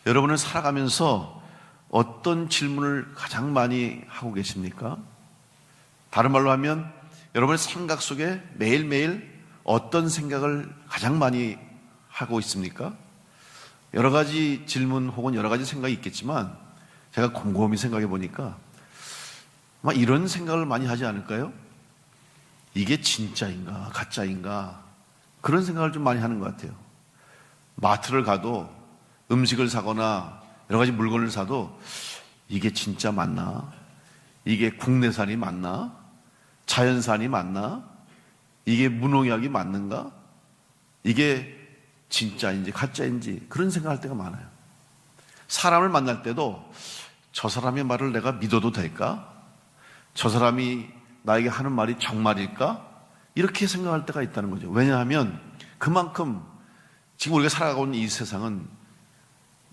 여러분은 살아가면서 어떤 질문을 가장 많이 하고 계십니까? 다른 말로 하면 여러분의 생각 속에 매일매일 어떤 생각을 가장 많이 하고 있습니까? 여러 가지 질문 혹은 여러 가지 생각이 있겠지만 제가 곰곰이 생각해 보니까 아마 이런 생각을 많이 하지 않을까요? 이게 진짜인가 가짜인가 그런 생각을 좀 많이 하는 것 같아요. 마트를 가도 음식을 사거나 여러 가지 물건을 사도 이게 진짜 맞나? 이게 국내산이 맞나? 자연산이 맞나? 이게 무농약이 맞는가? 이게 진짜인지 가짜인지 그런 생각할 때가 많아요. 사람을 만날 때도 저 사람의 말을 내가 믿어도 될까? 저 사람이 나에게 하는 말이 정말일까? 이렇게 생각할 때가 있다는 거죠. 왜냐하면 그만큼 지금 우리가 살아가고 있는 이 세상은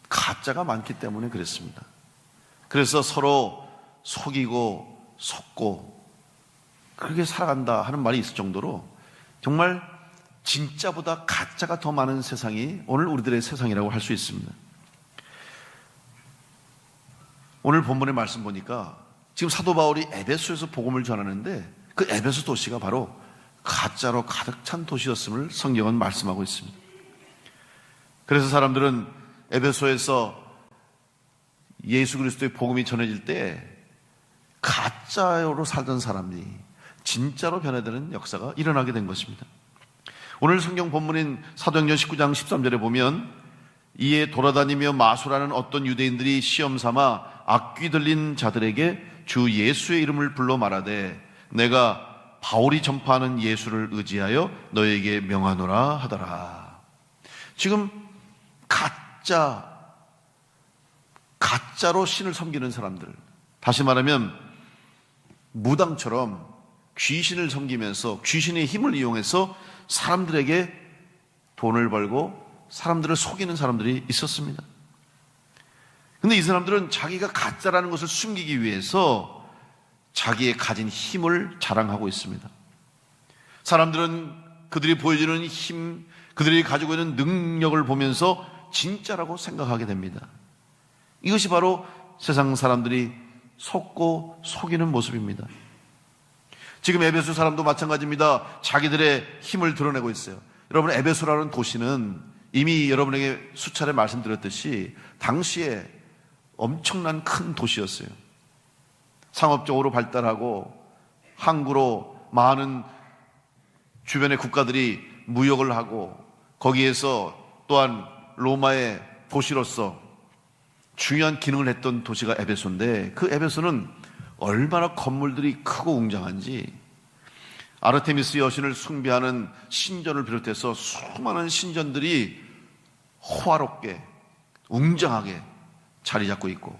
가짜가 많기 때문에 그렇습니다. 그래서 서로 속이고 속고 그렇게 살아간다 하는 말이 있을 정도로 정말 진짜보다 가짜가 더 많은 세상이 오늘 우리들의 세상이라고 할 수 있습니다. 오늘 본문의 말씀 보니까 지금 사도 바울이 에베소에서 복음을 전하는데 그 에베소 도시가 바로 가짜로 가득 찬 도시였음을 성경은 말씀하고 있습니다. 그래서 사람들은 에베소에서 예수 그리스도의 복음이 전해질 때 가짜로 살던 사람들이 진짜로 변화되는 역사가 일어나게 된 것입니다. 오늘 성경 본문인 사도행전 19장 13절에 보면 이에 돌아다니며 마술하는 어떤 유대인들이 시험 삼아 악귀 들린 자들에게 주 예수의 이름을 불러 말하되 내가 바울이 전파하는 예수를 의지하여 너에게 명하노라 하더라. 지금 가짜로 신을 섬기는 사람들, 다시 말하면 무당처럼 귀신을 섬기면서 귀신의 힘을 이용해서 사람들에게 돈을 벌고 사람들을 속이는 사람들이 있었습니다. 근데 이 사람들은 자기가 가짜라는 것을 숨기기 위해서 자기의 가진 힘을 자랑하고 있습니다. 사람들은 그들이 보여주는 힘, 그들이 가지고 있는 능력을 보면서 진짜라고 생각하게 됩니다. 이것이 바로 세상 사람들이 속고 속이는 모습입니다. 지금 에베소 사람도 마찬가지입니다. 자기들의 힘을 드러내고 있어요. 여러분, 에베소라는 도시는 이미 여러분에게 수차례 말씀드렸듯이 당시에 엄청난 큰 도시였어요. 상업적으로 발달하고 항구로 많은 주변의 국가들이 무역을 하고 거기에서 또한 로마의 도시로서 중요한 기능을 했던 도시가 에베소인데 그 에베소는 얼마나 건물들이 크고 웅장한지 아르테미스 여신을 숭배하는 신전을 비롯해서 수많은 신전들이 호화롭게 웅장하게 자리 잡고 있고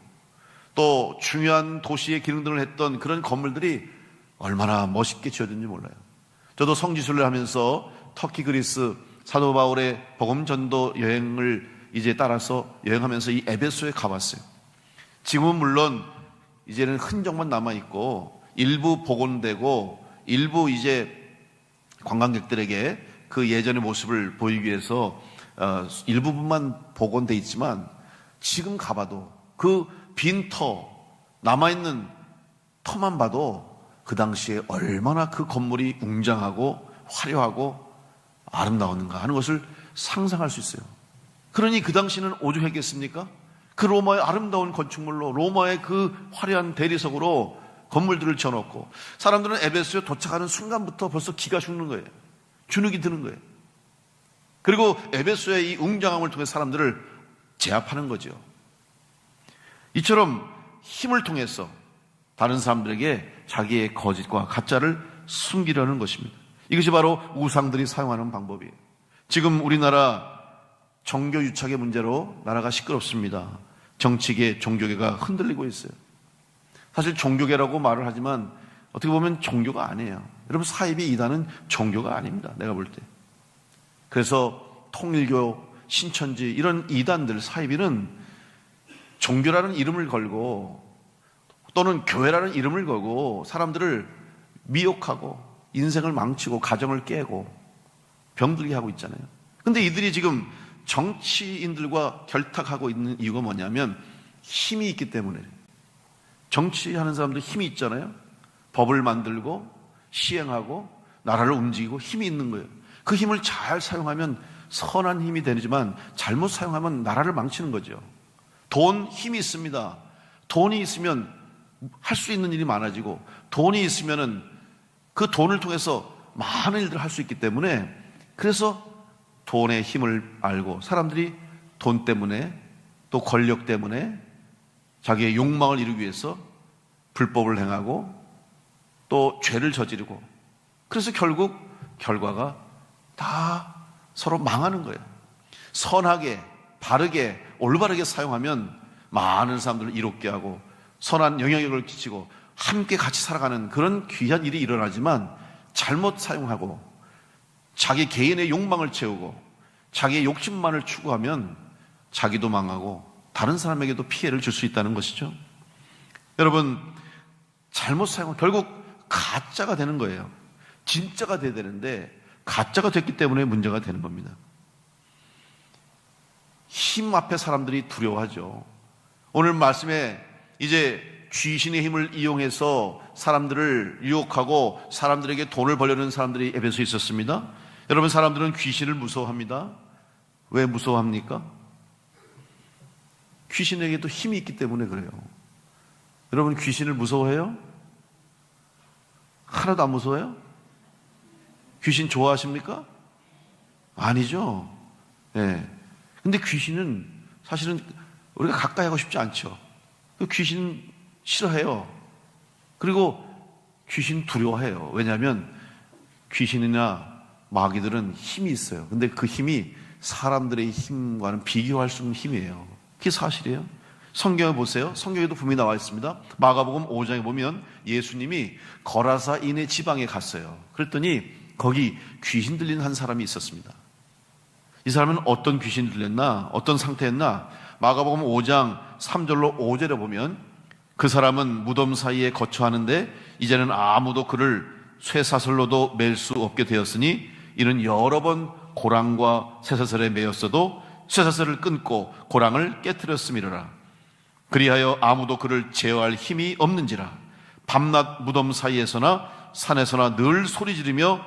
또 중요한 도시의 기능들을 했던 그런 건물들이 얼마나 멋있게 지어졌는지 몰라요. 저도 성지순례를 하면서 터키, 그리스 사도 바울의 복음 전도 여행을 이제 따라서 여행하면서 이 에베소에 가봤어요. 지금은 물론 이제는 흔적만 남아있고 일부 복원되고 일부 이제 관광객들에게 그 예전의 모습을 보이기 위해서 일부분만 복원돼 있지만 지금 가봐도 그 빈 터, 남아있는 터만 봐도 그 당시에 얼마나 그 건물이 웅장하고 화려하고 아름다웠는가 하는 것을 상상할 수 있어요. 그러니 그 당시는 오죽했겠습니까? 그 로마의 아름다운 건축물로 로마의 그 화려한 대리석으로 건물들을 지어놓고 사람들은 에베소에 도착하는 순간부터 벌써 기가 죽는 거예요. 주눅이 드는 거예요. 그리고 에베소의 이 웅장함을 통해 사람들을 제압하는 거죠. 이처럼 힘을 통해서 다른 사람들에게 자기의 거짓과 가짜를 숨기려는 것입니다. 이것이 바로 우상들이 사용하는 방법이에요. 지금 우리나라 종교 유착의 문제로 나라가 시끄럽습니다. 정치계, 종교계가 흔들리고 있어요. 사실 종교계라고 말을 하지만 어떻게 보면 종교가 아니에요. 여러분, 사이비 이단은 종교가 아닙니다. 내가 볼 때. 그래서 통일교, 신천지 이런 이단들 사이비는 종교라는 이름을 걸고 또는 교회라는 이름을 걸고 사람들을 미혹하고 인생을 망치고 가정을 깨고 병들게 하고 있잖아요. 근데 이들이 지금 정치인들과 결탁하고 있는 이유가 뭐냐면 힘이 있기 때문에. 정치하는 사람도 힘이 있잖아요. 법을 만들고 시행하고 나라를 움직이고 힘이 있는 거예요. 그 힘을 잘 사용하면 선한 힘이 되지만 잘못 사용하면 나라를 망치는 거죠. 돈, 힘이 있습니다. 돈이 있으면 할 수 있는 일이 많아지고 돈이 있으면은 그 돈을 통해서 많은 일들을 할 수 있기 때문에, 그래서 돈의 힘을 알고 사람들이 돈 때문에 또 권력 때문에 자기의 욕망을 이루기 위해서 불법을 행하고 또 죄를 저지르고, 그래서 결국 결과가 다 서로 망하는 거예요. 선하게 바르게 올바르게 사용하면 많은 사람들을 이롭게 하고 선한 영향력을 끼치고 함께 같이 살아가는 그런 귀한 일이 일어나지만, 잘못 사용하고 자기 개인의 욕망을 채우고 자기의 욕심만을 추구하면 자기도 망하고 다른 사람에게도 피해를 줄 수 있다는 것이죠. 여러분, 잘못 사용하면 결국 가짜가 되는 거예요. 진짜가 돼야 되는데 가짜가 됐기 때문에 문제가 되는 겁니다. 힘 앞에 사람들이 두려워하죠. 오늘 말씀에 이제 귀신의 힘을 이용해서 사람들을 유혹하고 사람들에게 돈을 벌려는 사람들이 에베소에 있었습니다. 여러분, 사람들은 귀신을 무서워합니다. 왜 무서워합니까? 귀신에게도 힘이 있기 때문에 그래요. 여러분, 귀신을 무서워해요? 하나도 안 무서워요? 귀신 좋아하십니까? 아니죠. 예. 근데 귀신은 사실은 우리가 가까이 하고 싶지 않죠. 귀신 싫어해요. 그리고 귀신 두려워해요. 왜냐하면 귀신이나 마귀들은 힘이 있어요. 근데 그 힘이 사람들의 힘과는 비교할 수 없는 힘이에요. 그게 사실이에요. 성경에 보세요. 성경에도 분명히 나와 있습니다. 마가복음 5장에 보면 예수님이 거라사 이네 지방에 갔어요. 그랬더니 거기 귀신 들린 한 사람이 있었습니다. 이 사람은 어떤 귀신 들렸나? 어떤 상태였나? 마가복음 5장 3절로 5절에 보면 그 사람은 무덤 사이에 거처하는데 이제는 아무도 그를 쇠사슬로도 맬 수 없게 되었으니 이는 여러 번 고랑과 쇠사슬에 매였어도 쇠사슬을 끊고 고랑을 깨뜨렸음이로라. 그리하여 아무도 그를 제어할 힘이 없는지라. 밤낮 무덤 사이에서나 산에서나 늘 소리 지르며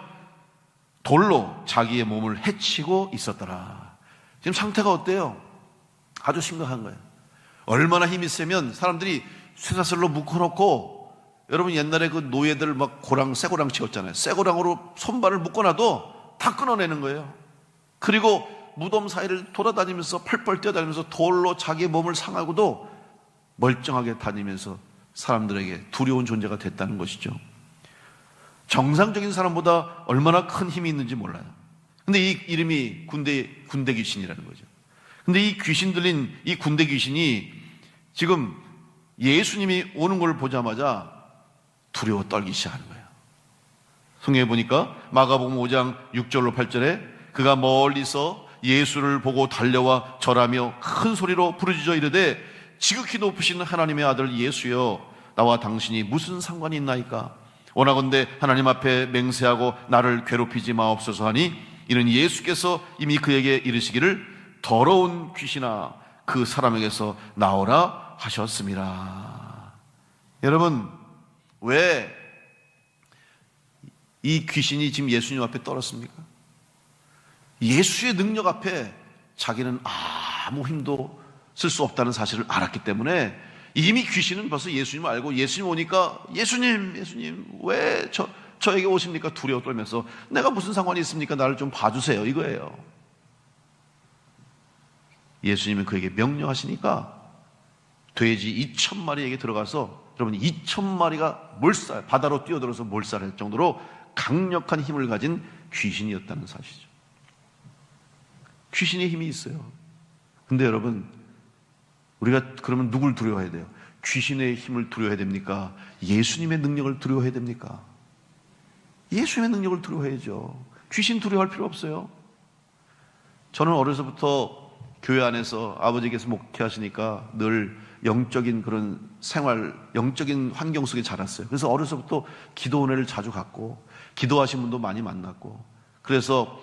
돌로 자기의 몸을 해치고 있었더라. 지금 상태가 어때요? 아주 심각한 거예요. 얼마나 힘이 세면 사람들이 쇠사슬로 묶어놓고, 여러분 옛날에 그 노예들 막 쇠고랑 채웠잖아요. 쇠고랑으로 손발을 묶어놔도 다 끊어내는 거예요. 그리고 무덤 사이를 돌아다니면서 펄펄 뛰어다니면서 돌로 자기의 몸을 상하고도 멀쩡하게 다니면서 사람들에게 두려운 존재가 됐다는 것이죠. 정상적인 사람보다 얼마나 큰 힘이 있는지 몰라요. 근데 이 이름이 군대 귀신이라는 거죠. 근데 이 귀신 들린 이 군대 귀신이 지금 예수님이 오는 걸 보자마자 두려워 떨기 시작하는 거예요. 성경에 보니까 마가복음 5장 6절로 8절에 그가 멀리서 예수를 보고 달려와 절하며 큰 소리로 부르짖어 이르되 지극히 높으신 하나님의 아들 예수여, 나와 당신이 무슨 상관이 있나이까? 원하건대 하나님 앞에 맹세하고 나를 괴롭히지 마옵소서 하니, 이는 예수께서 이미 그에게 이르시기를 더러운 귀신아 그 사람에게서 나오라 하셨습니다. 여러분, 왜 이 귀신이 지금 예수님 앞에 떨었습니까? 예수의 능력 앞에 자기는 아무 힘도 쓸 수 없다는 사실을 알았기 때문에 이미 귀신은 벌써 예수님을 알고, 예수님 오니까 예수님 왜 저에게 오십니까? 두려워 떨면서 내가 무슨 상관이 있습니까? 나를 좀 봐주세요, 이거예요. 예수님은 그에게 명령하시니까 돼지 2,000마리에게 들어가서, 여러분 2,000마리가 바다로 뛰어들어서 몰살할 정도로 강력한 힘을 가진 귀신이었다는 사실이죠. 귀신의 힘이 있어요. 근데 여러분, 우리가 그러면 누굴 두려워해야 돼요? 귀신의 힘을 두려워해야 됩니까? 예수님의 능력을 두려워해야 됩니까? 예수님의 능력을 두려워해야죠. 귀신 두려워할 필요 없어요. 저는 어려서부터 교회 안에서 아버지께서 목회하시니까 늘 영적인 그런 생활, 영적인 환경 속에 자랐어요. 그래서 어려서부터 기도 은혜를 자주 갖고 기도하신 분도 많이 만났고, 그래서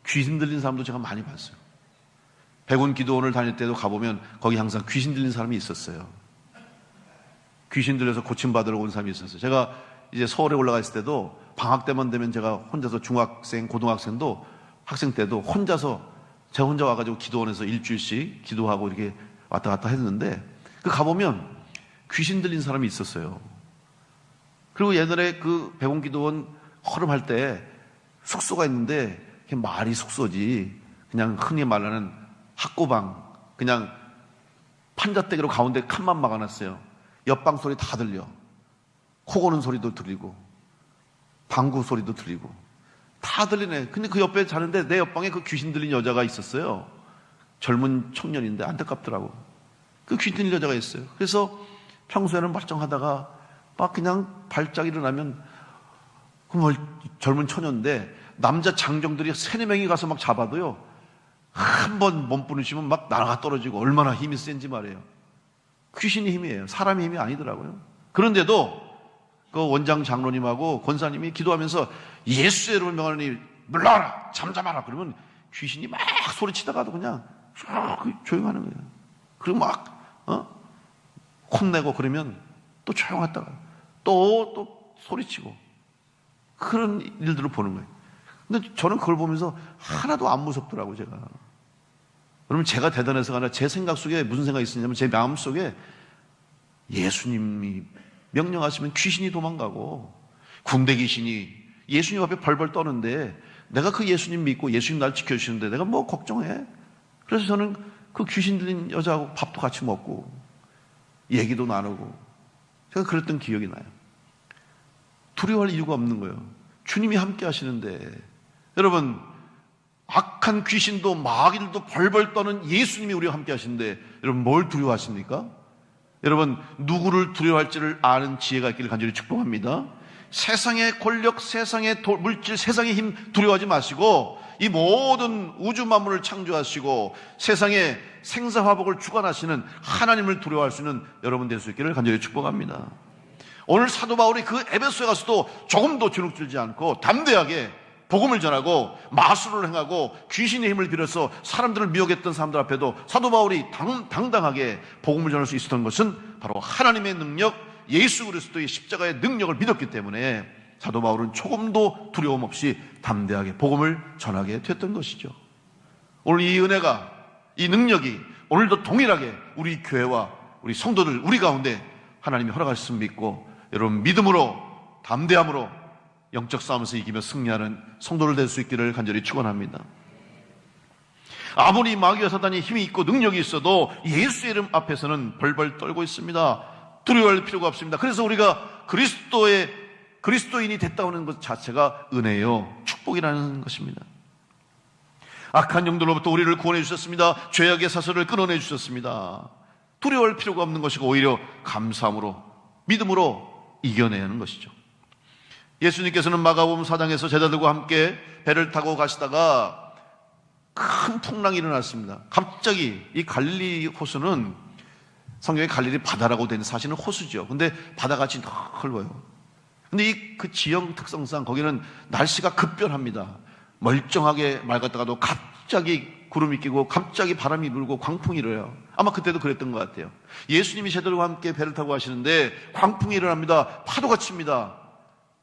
귀신 들린 사람도 제가 많이 봤어요. 백운 기도원을 다닐 때도 가보면 거기 항상 귀신 들린 사람이 있었어요. 귀신 들려서 고침받으러 온 사람이 있었어요. 제가 이제 서울에 올라가 있을 때도 방학 때만 되면 제가 혼자서 중학생, 고등학생도 학생 때도 혼자서 제가 혼자 와가지고 기도원에서 일주일씩 기도하고 이렇게 왔다 갔다 했는데 그 가보면 귀신 들린 사람이 있었어요. 그리고 옛날에 그 백운 기도원 허름할 때 숙소가 있는데 그게 말이 숙소지 그냥 흔히 말하는 학고방 그냥 판자떼기로 가운데 칸만 막아놨어요. 옆방 소리 다 들려. 코 고는 소리도 들리고 방구 소리도 들리고 다 들리네. 근데 그 옆에 자는데 내 옆방에 그 귀신 들린 여자가 있었어요. 젊은 청년인데 안타깝더라고. 그 귀신 들린 여자가 있어요. 그래서 평소에는 멀쩡하다가 막 그냥 발작 일어나면 그 젊은 처녀인데 남자 장정들이 3-4명이 가서 막 잡아도요 한 번 몸부림치면 막 날아가 떨어지고 얼마나 힘이 센지 말이에요. 귀신의 힘이에요. 사람의 힘이 아니더라고요. 그런데도 그 원장 장로님하고 권사님이 기도하면서 예수의 이름을 명하노니 물러가라 잠잠하라 그러면 귀신이 막 소리치다가도 그냥 조용하는 거예요. 그리고 막 혼내고 그러면 또 조용하다가 또 소리치고 그런 일들을 보는 거예요. 근데 저는 그걸 보면서 하나도 안 무섭더라고요. 제가. 그러면 제가 대단해서가 아니라 제 생각 속에 무슨 생각이 있었냐면 제 마음 속에 예수님이 명령하시면 귀신이 도망가고 군대 귀신이 예수님 앞에 벌벌 떠는데 내가 그 예수님 믿고 예수님 날 지켜주시는데 내가 뭐 걱정해? 그래서 저는 그 귀신 들린 여자하고 밥도 같이 먹고 얘기도 나누고 제가 그랬던 기억이 나요. 두려워할 이유가 없는 거예요. 주님이 함께 하시는데 여러분 악한 귀신도 마귀들도 벌벌 떠는 예수님이 우리와 함께 하시는데 여러분 뭘 두려워하십니까? 여러분 누구를 두려워할지를 아는 지혜가 있기를 간절히 축복합니다. 세상의 권력, 세상의 물질, 세상의 힘 두려워하지 마시고 이 모든 우주 만물을 창조하시고 세상의 생사화복을 주관하시는 하나님을 두려워할 수 있는 여러분 될 수 있기를 간절히 축복합니다. 오늘 사도 바울이 그 에베소에 가서도 조금도 주눅들지 않고 담대하게 복음을 전하고 마술을 행하고 귀신의 힘을 빌어서 사람들을 미혹했던 사람들 앞에도 사도 바울이 당당하게 복음을 전할 수 있었던 것은 바로 하나님의 능력, 예수 그리스도의 십자가의 능력을 믿었기 때문에 사도 바울은 조금도 두려움 없이 담대하게 복음을 전하게 됐던 것이죠. 오늘 이 은혜가, 이 능력이 오늘도 동일하게 우리 교회와 우리 성도들, 우리 가운데 하나님이 허락하셨음을 믿고 여러분 믿음으로 담대함으로 영적 싸움에서 이기며 승리하는 성도를 될 수 있기를 간절히 축원합니다. 아무리 마귀와 사단이 힘이 있고 능력이 있어도 예수의 이름 앞에서는 벌벌 떨고 있습니다. 두려워할 필요가 없습니다. 그래서 우리가 그리스도인이 됐다는 것 자체가 은혜요, 축복이라는 것입니다. 악한 영들로부터 우리를 구원해 주셨습니다. 죄악의 사슬을 끊어내 주셨습니다. 두려워할 필요가 없는 것이고 오히려 감사함으로 믿음으로 이겨내야 하는 것이죠. 예수님께서는 마가복음 4장에서 제자들과 함께 배를 타고 가시다가 큰 풍랑이 일어났습니다. 갑자기 이 갈릴리 호수는 성경에 갈릴리 바다라고 되는 사실은 호수죠. 근데 바다같이 넓어요. 근데 이 그 지형 특성상 거기는 날씨가 급변합니다. 멀쩡하게 맑았다가도 갑자기 구름이 끼고 갑자기 바람이 불고 광풍이 일어요. 아마 그때도 그랬던 것 같아요. 예수님이 제자들과 함께 배를 타고 가시는데 광풍이 일어납니다. 파도가 칩니다.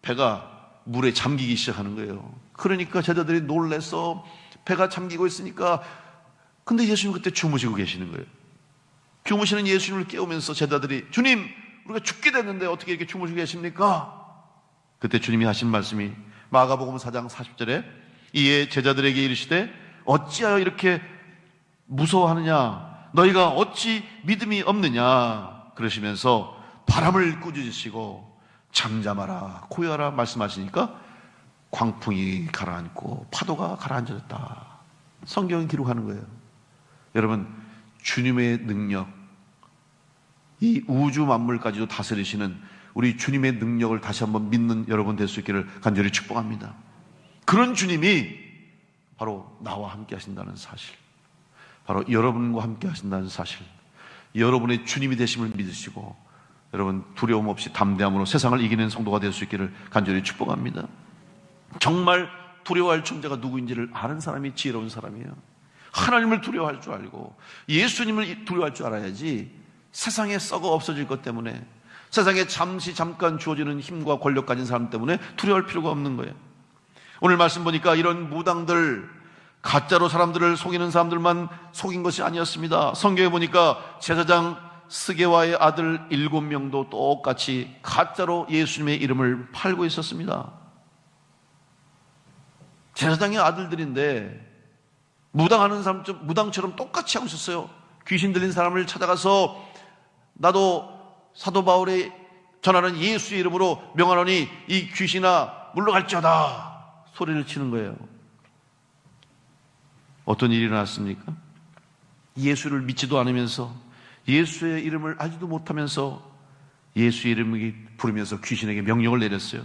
배가 물에 잠기기 시작하는 거예요. 그러니까 제자들이 놀래서 배가 잠기고 있으니까 근데 예수님 그때 주무시고 계시는 거예요. 주무시는 예수님을 깨우면서 제자들이 주님 우리가 죽게 됐는데 어떻게 이렇게 주무시고 계십니까? 그때 주님이 하신 말씀이 마가복음 4장 40절에 이에 제자들에게 이르시되 어찌하여 이렇게 무서워하느냐 너희가 어찌 믿음이 없느냐 그러시면서 바람을 꾸짖으시고 잠잠하라 고요하라 말씀하시니까 광풍이 가라앉고 파도가 가라앉았다. 성경이 기록하는 거예요. 여러분 주님의 능력, 이 우주 만물까지도 다스리시는 우리 주님의 능력을 다시 한번 믿는 여러분 될 수 있기를 간절히 축복합니다. 그런 주님이 바로 나와 함께 하신다는 사실, 바로 여러분과 함께 하신다는 사실, 여러분의 주님이 되심을 믿으시고 여러분 두려움 없이 담대함으로 세상을 이기는 성도가 될 수 있기를 간절히 축복합니다. 정말 두려워할 존재가 누구인지를 아는 사람이 지혜로운 사람이에요. 하나님을 두려워할 줄 알고 예수님을 두려워할 줄 알아야지 세상에 썩어 없어질 것 때문에, 세상에 잠깐 주어지는 힘과 권력 가진 사람 때문에 두려워할 필요가 없는 거예요. 오늘 말씀 보니까 이런 무당들, 가짜로 사람들을 속이는 사람들만 속인 것이 아니었습니다. 성경에 보니까 제사장 스게와의 아들 7명도 똑같이 가짜로 예수님의 이름을 팔고 있었습니다. 제사장의 아들들인데 무당하는 사람, 무당처럼 똑같이 하고 있었어요. 귀신 들린 사람을 찾아가서 나도 사도 바울의 전하는 예수의 이름으로 명하노니 이 귀신아 물러갈지어다 소리를 치는 거예요. 어떤 일이 일어났습니까? 예수를 믿지도 않으면서, 예수의 이름을 알지도 못하면서 예수의 이름을 부르면서 귀신에게 명령을 내렸어요.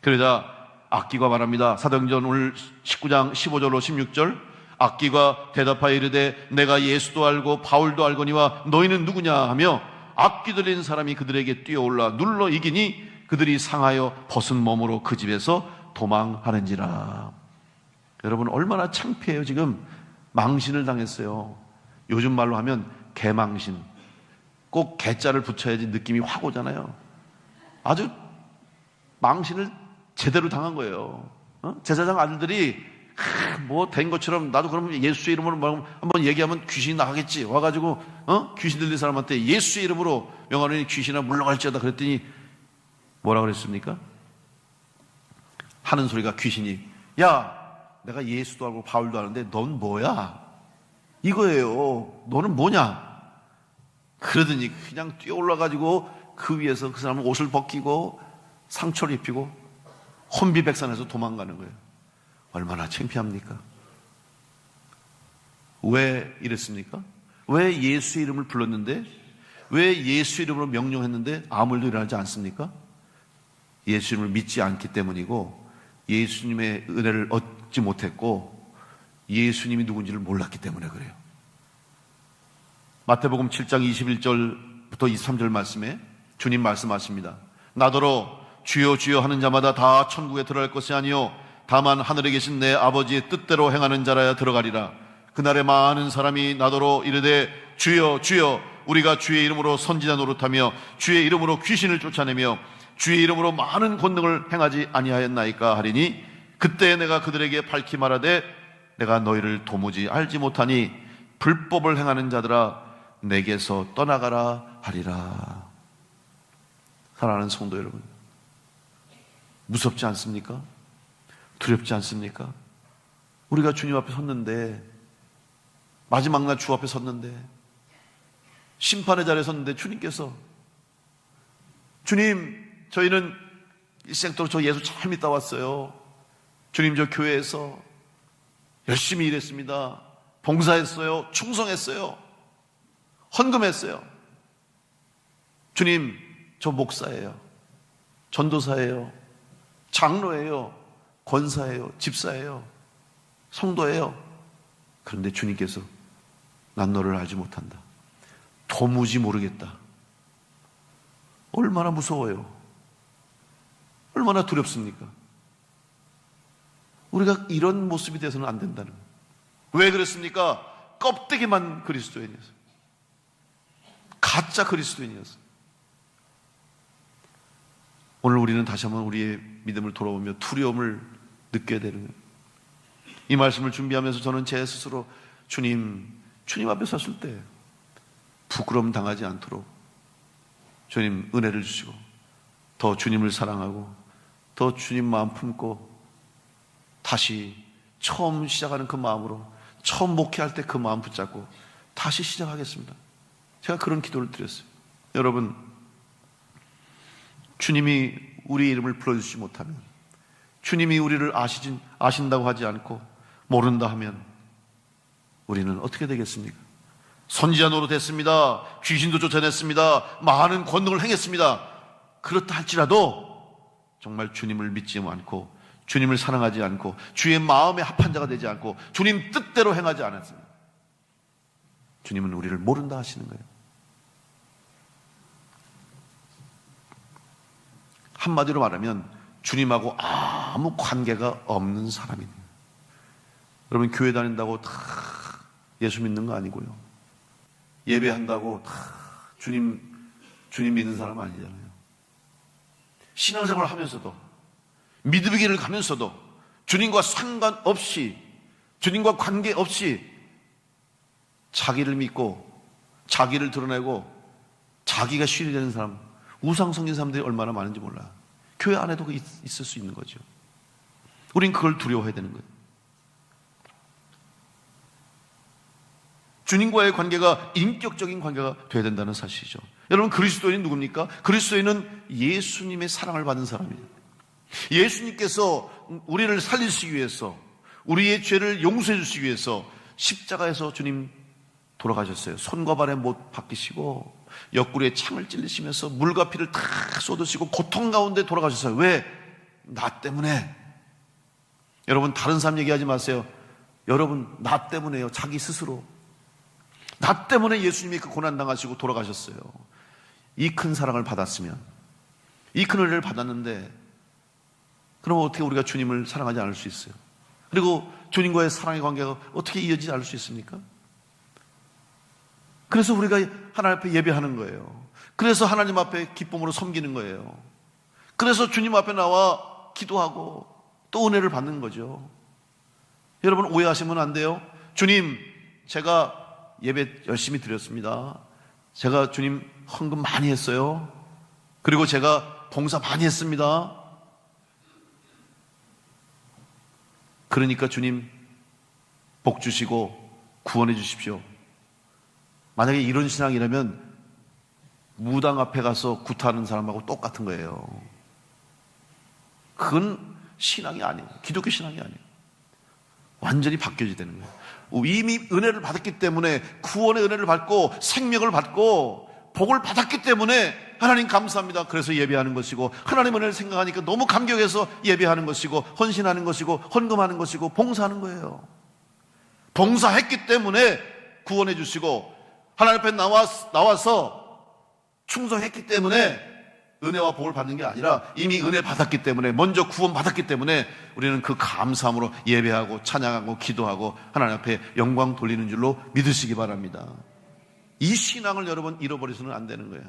그러자 악귀가 말합니다. 사도행전 오늘 19장 15절로 16절, 악귀가 대답하여 이르되 내가 예수도 알고 바울도 알거니와 너희는 누구냐 하며 악귀 들린 사람이 그들에게 뛰어올라 눌러 이기니 그들이 상하여 벗은 몸으로 그 집에서 도망하는지라. 여러분 얼마나 창피해요. 지금 망신을 당했어요. 요즘 말로 하면 개망신. 꼭 개자를 붙여야지 느낌이 확 오잖아요. 아주 망신을 제대로 당한 거예요. 제사장 아들들이 뭐 된 것처럼 나도 그러면 예수의 이름으로 한번 얘기하면 귀신이 나가겠지. 와가지고 귀신 들린 사람한테 예수의 이름으로 명하노니 귀신아 물러갈지어다 그랬더니 뭐라 그랬습니까? 하는 소리가 귀신이, 야 내가 예수도 알고 바울도 아는데 넌 뭐야? 이거예요. 너는 뭐냐? 그러더니 그냥 뛰어 올라가지고 그 위에서 그 사람은 옷을 벗기고 상처를 입히고 혼비백산해서 도망가는 거예요. 얼마나 창피합니까? 왜 이랬습니까? 왜 예수 이름을 불렀는데, 왜 예수 이름으로 명령했는데 아무 일도 일어나지 않습니까? 예수님을 믿지 않기 때문이고, 예수님의 은혜를 얻지 못했고, 예수님이 누군지를 몰랐기 때문에 그래요. 마태복음 7장 21절부터 23절 말씀에 주님 말씀하십니다. 나더러 주여 주여 하는 자마다 다 천국에 들어갈 것이 아니요 다만 하늘에 계신 내 아버지의 뜻대로 행하는 자라야 들어가리라. 그날에 많은 사람이 나더러 이르되 주여 주여 우리가 주의 이름으로 선지자 노릇하며 주의 이름으로 귀신을 쫓아내며 주의 이름으로 많은 권능을 행하지 아니하였나이까 하리니 그때 내가 그들에게 밝히 말하되 내가 너희를 도무지 알지 못하니 불법을 행하는 자들아 내게서 떠나가라 하리라. 사랑하는 성도 여러분, 무섭지 않습니까? 두렵지 않습니까? 우리가 주님 앞에 섰는데, 마지막 날 주 앞에 섰는데, 심판의 자리에 섰는데 주님께서 주님 저희는 일생도록 저 예수 잘 믿다 왔어요. 주님 저 교회에서 열심히 일했습니다. 봉사했어요. 충성했어요. 헌금했어요. 주님 저 목사예요. 전도사예요. 장로예요. 권사예요. 집사예요. 성도예요. 그런데 주님께서 난 너를 알지 못한다. 도무지 모르겠다. 얼마나 무서워요. 얼마나 두렵습니까? 우리가 이런 모습이 돼서는 안 된다는 거예요. 왜 그랬습니까? 껍데기만 그리스도인이었어요. 가짜 그리스도인이었어요. 오늘 우리는 다시 한번 우리의 믿음을 돌아보며 두려움을 느껴야 되는 거예요. 이 말씀을 준비하면서 저는 제 스스로 주님 앞에 섰을 때 부끄러움 당하지 않도록 주님 은혜를 주시고 더 주님을 사랑하고 더 주님 마음 품고 다시 처음 시작하는 그 마음으로 처음 목회할 때 그 마음 붙잡고 다시 시작하겠습니다. 제가 그런 기도를 드렸어요. 여러분, 주님이 우리 이름을 불러주시지 못하면, 주님이 우리를 아신다고 하지 않고 모른다 하면 우리는 어떻게 되겠습니까? 선지자 노릇했습니다. 귀신도 쫓아냈습니다. 많은 권능을 행했습니다. 그렇다 할지라도 정말 주님을 믿지 않고 주님을 사랑하지 않고 주의 마음에 합한 자가 되지 않고 주님 뜻대로 행하지 않았습니다. 주님은 우리를 모른다 하시는 거예요. 한마디로 말하면 주님하고 아무 관계가 없는 사람입니다. 여러분 교회 다닌다고 다 예수 믿는 거 아니고요. 예배한다고 다 주님 믿는 사람 아니잖아요. 신앙생활을 하면서도, 믿음의 길을 가면서도 주님과 상관없이, 주님과 관계없이 자기를 믿고 자기를 드러내고 자기가 신이 되는 사람, 우상 섬긴 사람들이 얼마나 많은지 몰라요. 교회 안에도 있을 수 있는 거죠. 우린 그걸 두려워해야 되는 거예요. 주님과의 관계가 인격적인 관계가 되어야 된다는 사실이죠. 여러분, 그리스도인이 누굽니까? 그리스도인은 예수님의 사랑을 받은 사람이에요. 예수님께서 우리를 살리시기 위해서, 우리의 죄를 용서해 주시기 위해서 십자가에서 주님 돌아가셨어요. 손과 발에 못 박히시고 옆구리에 창을 찔리시면서 물과 피를 다 쏟으시고 고통 가운데 돌아가셨어요. 왜? 나 때문에. 여러분, 다른 사람 얘기하지 마세요. 여러분, 나 때문에요. 자기 스스로. 나 때문에 예수님이 그 고난당하시고 돌아가셨어요. 이 큰 사랑을 받았으면, 이 큰 은혜를 받았는데, 그럼 어떻게 우리가 주님을 사랑하지 않을 수 있어요? 그리고 주님과의 사랑의 관계가 어떻게 이어지지 않을 수 있습니까? 그래서 우리가 하나님 앞에 예배하는 거예요. 그래서 하나님 앞에 기쁨으로 섬기는 거예요. 그래서 주님 앞에 나와 기도하고 또 은혜를 받는 거죠. 여러분, 오해하시면 안 돼요. 주님, 제가 예배 열심히 드렸습니다. 제가 주님 헌금 많이 했어요. 그리고 제가 봉사 많이 했습니다. 그러니까 주님 복 주시고 구원해 주십시오. 만약에 이런 신앙이라면 무당 앞에 가서 구타하는 사람하고 똑같은 거예요. 그건 신앙이 아니에요. 기독교 신앙이 아니에요. 완전히 바뀌어야 되는 거예요. 이미 은혜를 받았기 때문에, 구원의 은혜를 받고 생명을 받고 복을 받았기 때문에 하나님 감사합니다. 그래서 예배하는 것이고, 하나님 은혜를 생각하니까 너무 감격해서 예배하는 것이고, 헌신하는 것이고, 헌금하는 것이고, 봉사하는 거예요. 봉사했기 때문에 구원해 주시고, 하나님 앞에 나와서 충성했기 때문에 은혜와 복을 받는 게 아니라 이미 은혜 받았기 때문에, 먼저 구원 받았기 때문에 우리는 그 감사함으로 예배하고 찬양하고 기도하고 하나님 앞에 영광 돌리는 줄로 믿으시기 바랍니다. 이 신앙을 여러분 잃어버려서는 안 되는 거예요.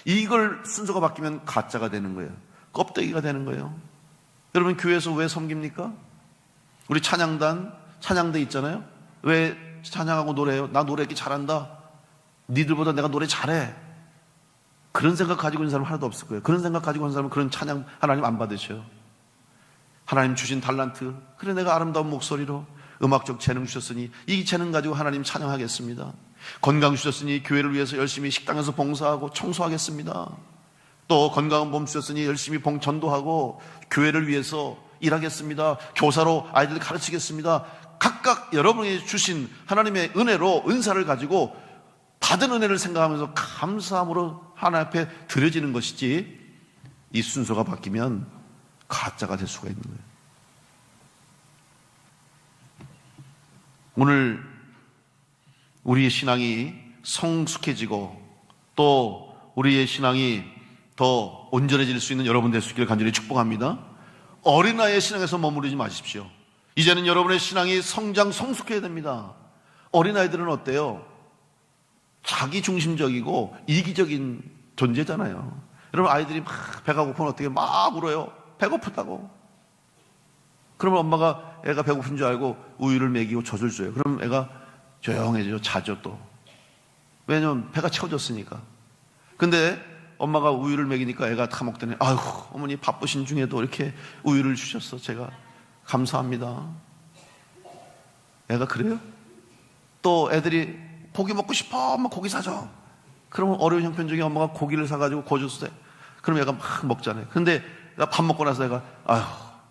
이걸 순서가 바뀌면 가짜가 되는 거예요. 껍데기가 되는 거예요. 여러분, 교회에서 왜 섬깁니까? 우리 찬양대 있잖아요. 왜 찬양하고 노래해요? 나 노래 이렇게 잘한다. 니들보다 내가 노래 잘해. 그런 생각 가지고 있는 사람 하나도 없을 거예요. 그런 생각 가지고 있는 사람은 그런 찬양 하나님 안 받으셔요. 하나님 주신 달란트, 그래 내가 아름다운 목소리로 음악적 재능 주셨으니 이 재능 가지고 하나님 찬양하겠습니다. 건강 주셨으니 교회를 위해서 열심히 식당에서 봉사하고 청소하겠습니다. 또 건강한 몸 주셨으니 열심히 전도하고 교회를 위해서 일하겠습니다. 교사로 아이들 가르치겠습니다. 각각 여러분이 주신 하나님의 은혜로, 은사를 가지고 받은 은혜를 생각하면서 감사함으로 하나님 앞에 드려지는 것이지, 이 순서가 바뀌면 가짜가 될 수가 있는 거예요. 오늘 우리의 신앙이 성숙해지고 또 우리의 신앙이 더 온전해질 수 있는 여러분 될 수 있기를 간절히 축복합니다. 어린아이의 신앙에서 머무르지 마십시오. 이제는 여러분의 신앙이 성숙해야 됩니다. 어린아이들은 어때요? 자기 중심적이고 이기적인 존재잖아요. 여러분, 아이들이 막 배가 고프면 어떻게 막 울어요. 배고프다고. 그러면 엄마가 애가 배고픈 줄 알고 우유를 먹이고 젖을 줘요. 그럼 애가 조용해져요. 자죠 또. 왜냐면 배가 채워졌으니까. 근데 엄마가 우유를 먹이니까 애가 다 먹더니, 아유, 어머니 바쁘신 중에도 이렇게 우유를 주셨어. 제가 감사합니다. 애가 그래요? 또 애들이 고기 먹고 싶어. 엄마 고기 사줘. 그러면 어려운 형편 중에 엄마가 고기를 사가지고 구워줬어요. 그럼 애가 막 먹잖아요. 근데 밥 먹고 나서 애가, 아휴,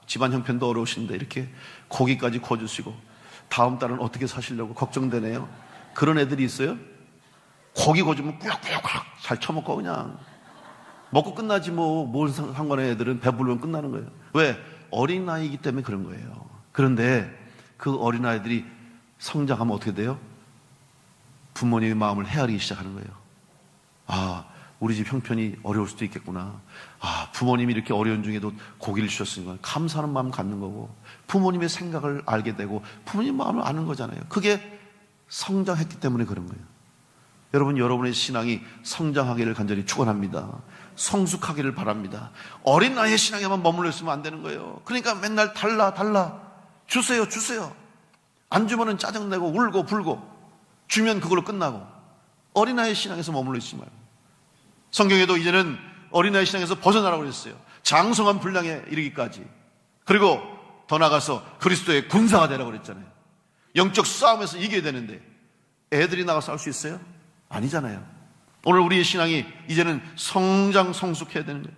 집안 형편도 어려우신데 이렇게 고기까지 구워주시고 다음 달은 어떻게 사시려고 걱정되네요. 그런 애들이 있어요? 고기 구워주면 꾸역꾸역 잘 처먹고 그냥 먹고 끝나지 뭘 상관해. 애들은 배부르면 끝나는 거예요. 왜? 어린아이이기 때문에 그런 거예요. 그런데 그 어린아이들이 성장하면 어떻게 돼요? 부모님의 마음을 헤아리기 시작하는 거예요. 아, 우리 집 형편이 어려울 수도 있겠구나. 아, 부모님이 이렇게 어려운 중에도 고기를 주셨으니까 감사하는 마음 갖는 거고, 부모님의 생각을 알게 되고 부모님 마음을 아는 거잖아요. 그게 성장했기 때문에 그런 거예요. 여러분, 여러분의 신앙이 성장하기를 간절히 축원합니다. 성숙하기를 바랍니다. 어린 나이의 신앙에만 머물러 있으면 안 되는 거예요. 그러니까 맨날 달라 주세요 안 주면은 짜증내고 울고 불고, 주면 그걸로 끝나고, 어린아이 신앙에서 머물러 있지 말고. 성경에도 이제는 어린아이 신앙에서 벗어나라고 그랬어요. 장성한 분량에 이르기까지. 그리고 더 나가서 그리스도의 군사가 되라고 그랬잖아요. 영적 싸움에서 이겨야 되는데 애들이 나가서 싸울 수 있어요? 아니잖아요. 오늘 우리의 신앙이 이제는 성장성숙해야 되는 거예요.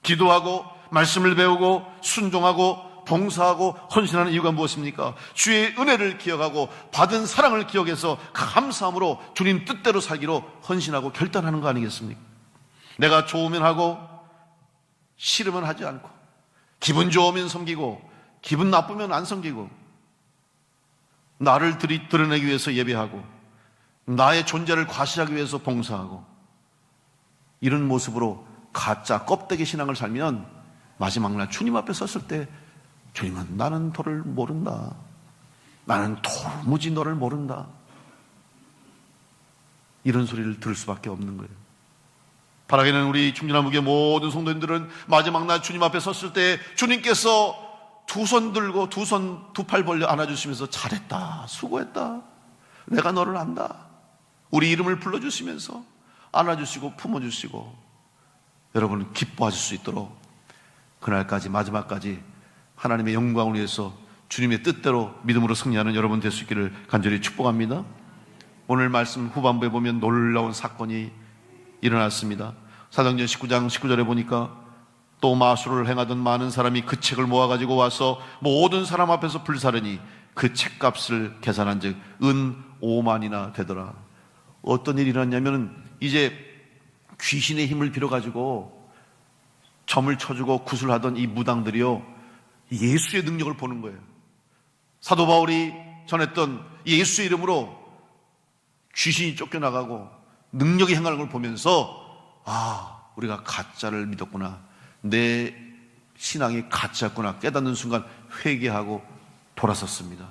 기도하고 말씀을 배우고 순종하고 봉사하고 헌신하는 이유가 무엇입니까? 주의 은혜를 기억하고 받은 사랑을 기억해서 감사함으로 주님 뜻대로 살기로 헌신하고 결단하는 거 아니겠습니까? 내가 좋으면 하고 싫으면 하지 않고, 기분 좋으면 섬기고 기분 나쁘면 안 섬기고, 나를 드러내기 위해서 예배하고 나의 존재를 과시하기 위해서 봉사하고, 이런 모습으로 가짜 껍데기 신앙을 살면 마지막 날 주님 앞에 섰을 때 주님은 나는 너를 모른다. 나는 도무지 너를 모른다. 이런 소리를 들을 수밖에 없는 거예요. 바라기는 우리 충진한무교회 모든 성도님들은 마지막 날 주님 앞에 섰을 때 주님께서 두 손 들고 두 팔 벌려 안아주시면서 잘했다, 수고했다, 내가 너를 안다, 우리 이름을 불러주시면서 안아주시고 품어주시고 여러분은 기뻐하실 수 있도록 그날까지, 마지막까지 하나님의 영광을 위해서 주님의 뜻대로 믿음으로 승리하는 여러분 될 수 있기를 간절히 축복합니다. 오늘 말씀 후반부에 보면 놀라운 사건이 일어났습니다. 사도행전 19장 19절에 보니까 또 마술을 행하던 많은 사람이 그 책을 모아가지고 와서 모든 사람 앞에서 불사르니 그 책값을 계산한 즉 은 5만이나 되더라. 어떤 일이 일어났냐면 이제 귀신의 힘을 빌어가지고 점을 쳐주고 구슬하던 이 무당들이요, 예수의 능력을 보는 거예요. 사도 바울이 전했던 예수의 이름으로 귀신이 쫓겨나가고 능력이 행하는 걸 보면서 우리가 가짜를 믿었구나, 내 신앙이 가짜였구나 깨닫는 순간 회개하고 돌아섰습니다.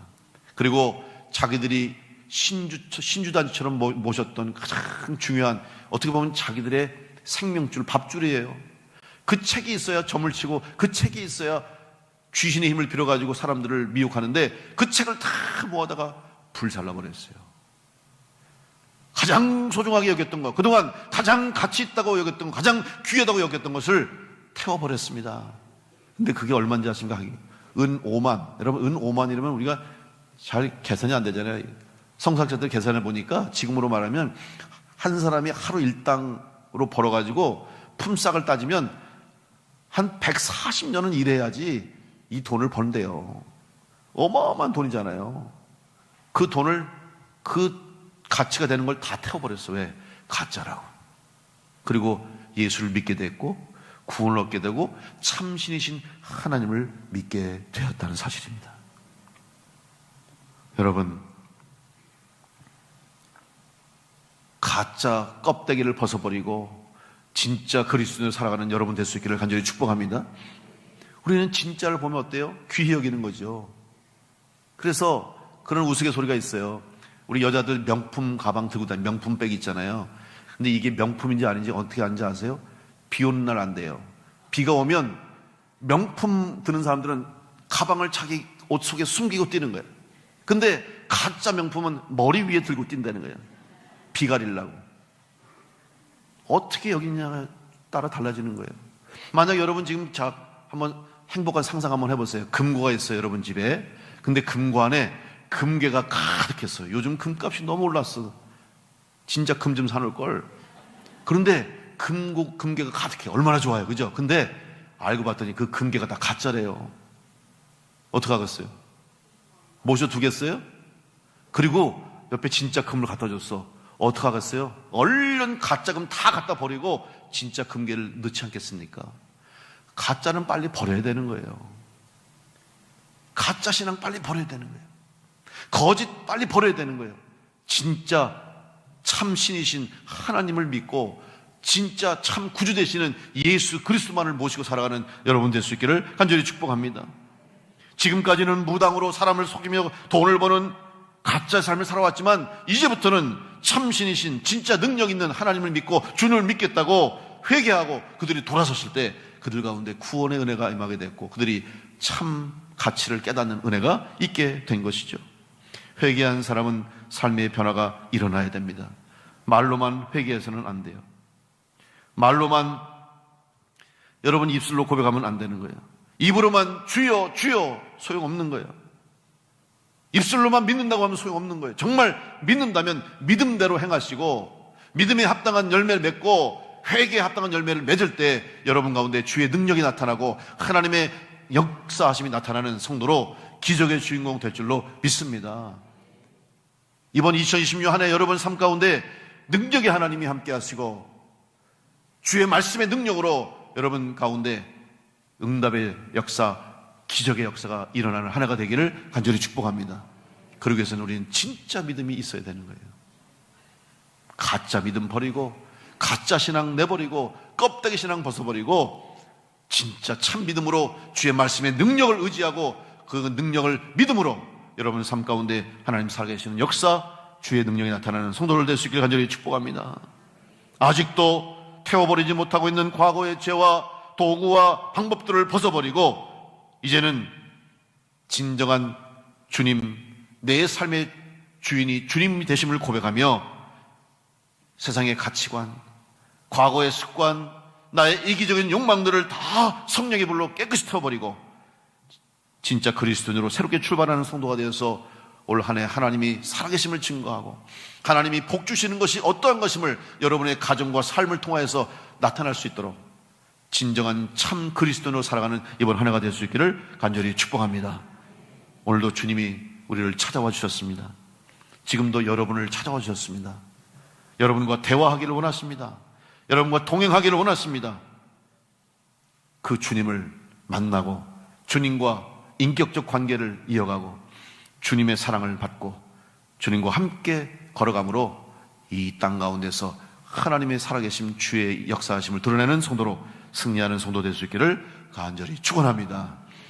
그리고 자기들이 신주단처럼 모셨던 가장 중요한, 어떻게 보면 자기들의 생명줄, 밥줄이에요. 그 책이 있어야 점을 치고 그 책이 있어야 귀신의 힘을 빌어가지고 사람들을 미혹하는데 그 책을 다 모아다가 불살라버렸어요. 가장 소중하게 여겼던 것, 그동안 가장 가치 있다고 여겼던 것, 가장 귀하다고 여겼던 것을 태워버렸습니다. 근데 그게 얼마인지 아십니까? 은 5만. 여러분, 은 5만이라면 우리가 잘 계산이 안 되잖아요. 성사학자들 계산해 보니까 지금으로 말하면 한 사람이 하루 일당으로 벌어가지고 품삯을 따지면 한 140년은 일해야지 이 돈을 번대요. 어마어마한 돈이잖아요. 그 돈을, 그 가치가 되는 걸 다 태워버렸어. 왜? 가짜라고. 그리고 예수를 믿게 됐고 구원을 얻게 되고 참신이신 하나님을 믿게 되었다는 사실입니다. 여러분, 가짜 껍데기를 벗어버리고 진짜 그리스도인으로 살아가는 여러분 될 수 있기를 간절히 축복합니다. 우리는 진짜를 보면 어때요? 귀히 여기는 거죠. 그래서 그런 우스갯소리가 있어요. 우리 여자들 명품 가방 들고 다니는 명품백 있잖아요. 근데 이게 명품인지 아닌지 어떻게 아는지 아세요? 비 오는 날 안 돼요. 비가 오면 명품 드는 사람들은 가방을 자기 옷 속에 숨기고 뛰는 거예요. 근데 가짜 명품은 머리 위에 들고 뛴다는 거예요. 비 가리려고. 어떻게 여기냐에 따라 달라지는 거예요. 만약 여러분 지금 한번 행복한 상상 한번 해보세요. 금고가 있어요, 여러분 집에. 근데 금고 안에 금괴가 가득했어요. 요즘 금값이 너무 올랐어. 진짜 금 좀 사놓을 걸. 그런데 금괴가 가득해. 얼마나 좋아요, 그죠? 근데 알고 봤더니 그 금괴가 다 가짜래요. 어떡하겠어요? 모셔두겠어요? 그리고 옆에 진짜 금을 갖다 줬어. 어떡하겠어요? 얼른 가짜금 다 갖다 버리고 진짜 금괴를 넣지 않겠습니까? 가짜는 빨리 버려야 되는 거예요. 가짜 신앙 빨리 버려야 되는 거예요. 거짓 빨리 버려야 되는 거예요. 진짜 참 신이신 하나님을 믿고 진짜 참 구주 되시는 예수 그리스도만을 모시고 살아가는 여러분 될 수 있기를 간절히 축복합니다. 지금까지는 무당으로 사람을 속이며 돈을 버는 가짜의 삶을 살아왔지만 이제부터는 참신이신 진짜 능력 있는 하나님을 믿고 주님을 믿겠다고 회개하고 그들이 돌아섰을 때 그들 가운데 구원의 은혜가 임하게 됐고 그들이 참 가치를 깨닫는 은혜가 있게 된 것이죠. 회개한 사람은 삶의 변화가 일어나야 됩니다. 말로만 회개해서는 안 돼요. 말로만 여러분 입술로 고백하면 안 되는 거예요. 입으로만 주여 주여 소용없는 거예요. 입술로만 믿는다고 하면 소용없는 거예요. 정말 믿는다면 믿음대로 행하시고 믿음에 합당한 열매를 맺고 회개에 합당한 열매를 맺을 때 여러분 가운데 주의 능력이 나타나고 하나님의 역사하심이 나타나는 성도로 기적의 주인공 될 줄로 믿습니다. 이번 2026 한 해 여러분 삶 가운데 능력의 하나님이 함께 하시고 주의 말씀의 능력으로 여러분 가운데 응답의 역사, 기적의 역사가 일어나는 한 해가 되기를 간절히 축복합니다. 그러기 위해서는 우리는 진짜 믿음이 있어야 되는 거예요. 가짜 믿음 버리고 가짜 신앙 내버리고 껍데기 신앙 벗어버리고 진짜 참 믿음으로 주의 말씀의 능력을 의지하고 그 능력을 믿음으로 여러분 삶 가운데 하나님 살아계시는 역사, 주의 능력이 나타나는 성도들 될 수 있기를 간절히 축복합니다. 아직도 태워버리지 못하고 있는 과거의 죄와 도구와 방법들을 벗어버리고 이제는 진정한 주님, 내 삶의 주인이 주님이 되심을 고백하며 세상의 가치관, 과거의 습관, 나의 이기적인 욕망들을 다 성령의 불로 깨끗이 태워버리고 진짜 그리스도인으로 새롭게 출발하는 성도가 되어서 올 한 해 하나님이 살아계심을 증거하고 하나님이 복 주시는 것이 어떠한 것임을 여러분의 가정과 삶을 통하여서 나타날 수 있도록 진정한 참 그리스도인으로 살아가는 이번 한 해가 될 수 있기를 간절히 축복합니다. 오늘도 주님이 우리를 찾아와 주셨습니다. 지금도 여러분을 찾아와 주셨습니다. 여러분과 대화하기를 원하십니다. 여러분과 동행하기를 원하십니다. 그 주님을 만나고 주님과 인격적 관계를 이어가고 주님의 사랑을 받고 주님과 함께 걸어감으로 이 땅 가운데서 하나님의 살아계심 주의 역사하심을 드러내는 성도로 승리하는 성도 될 수 있기를 간절히 축원합니다.